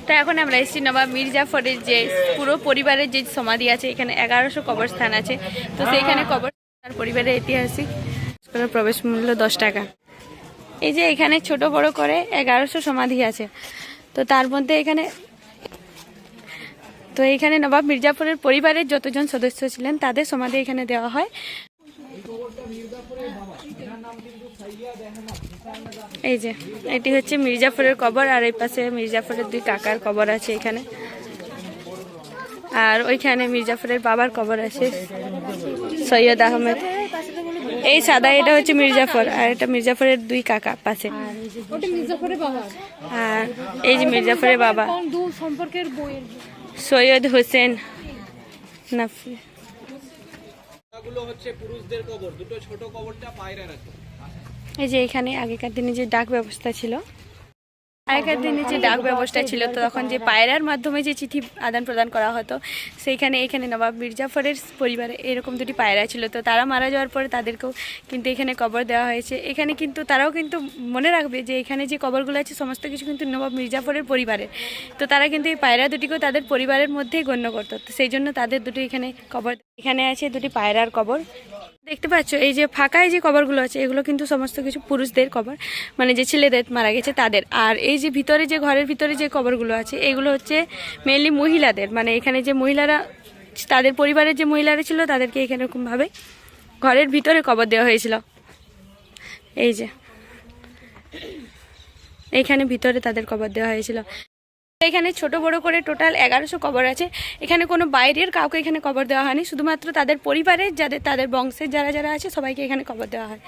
তো এখন আমরা এসেছি নবাব মীর জাফরের যে পুরো পরিবারের যে সমাধি আছে, এখানে 1100 কবরস্থান আছে। তো সেইখানে কবর তার পরিবারের ঐতিহাসিক প্রবেশ মূল্য 10 টাকা। এই যে এখানে ছোট বড় করে 1100 সমাধি আছে। তো তার মধ্যে এখানে নবাব মীর জাফরের পরিবারের যতজন সদস্য ছিলেন তাদের সমাধি এখানে দেওয়া হয়। এই যে এটি হচ্ছে মীর জাফরের কবর, আর এই পাশে মীর জাফরের 2 কাকার কবর আছে এখানে, আর ওইখানে মীর জাফরের বাবার কবর আছে, সৈয়দ আহমেদ। এই সাদা এটা হচ্ছে মীর জাফর, আর এটা মীর জাফরের 2 কাকা পাশে। আর এই যে মীর জাফরের বাবা সৈয়দ হোসেন নাফি। এই যে এখানে আগেকার দিনে যে ডাক ব্যবস্থা ছিল, তো তখন যে পায়রার মাধ্যমে যে চিঠি আদান প্রদান করা হতো, এখানে নবাব মীর জাফরের পরিবারে এরকম 2টি পায়রা ছিল। তো তারা মারা যাওয়ার পরে তাদেরকেও কিন্তু এখানে কবর দেওয়া হয়েছে। এখানে কিন্তু তারাও কিন্তু মনে রাখবে যে এখানে যে কবরগুলো আছে সমস্ত কিছু কিন্তু নবাব মীর জাফরের পরিবারের। তো তারা কিন্তু এই পায়রা দুটিকেও তাদের পরিবারের মধ্যেই গণ্য করতো। তো সেই জন্য তাদের দুটো এখানে কবর। এখানে আছে 2টি পায়রার কবর। দেখতে পাচ্ছ এই যে ফাঁকায় যে কবরগুলো আছে এগুলো কিন্তু সমস্ত কিছু পুরুষদের কবর, মানে যে ছেলেদের মারা গেছে তাদের। আর এই যে ভিতরে যে ঘরের ভিতরে যে কবরগুলো আছে এগুলো হচ্ছে মেনলি মহিলাদের, মানে এখানে যে মহিলারা তাদের পরিবারের যে মহিলারা ছিল তাদেরকে এখানে এরকমভাবে ঘরের ভিতরে কবর দেওয়া হয়েছিল। এই যে এইখানে ভিতরে তাদের কবর দেওয়া হয়েছিল। এখানে ছোট বড় করে টোটাল 1100 কবর আছে। এখানে কোনো বাইরের কাউকে এখানে কবর দেওয়া হয়নি, শুধুমাত্র তাদের পরিবারের তাদের বংশের যারা আছে সবাইকে এখানে কবর দেওয়া হয়।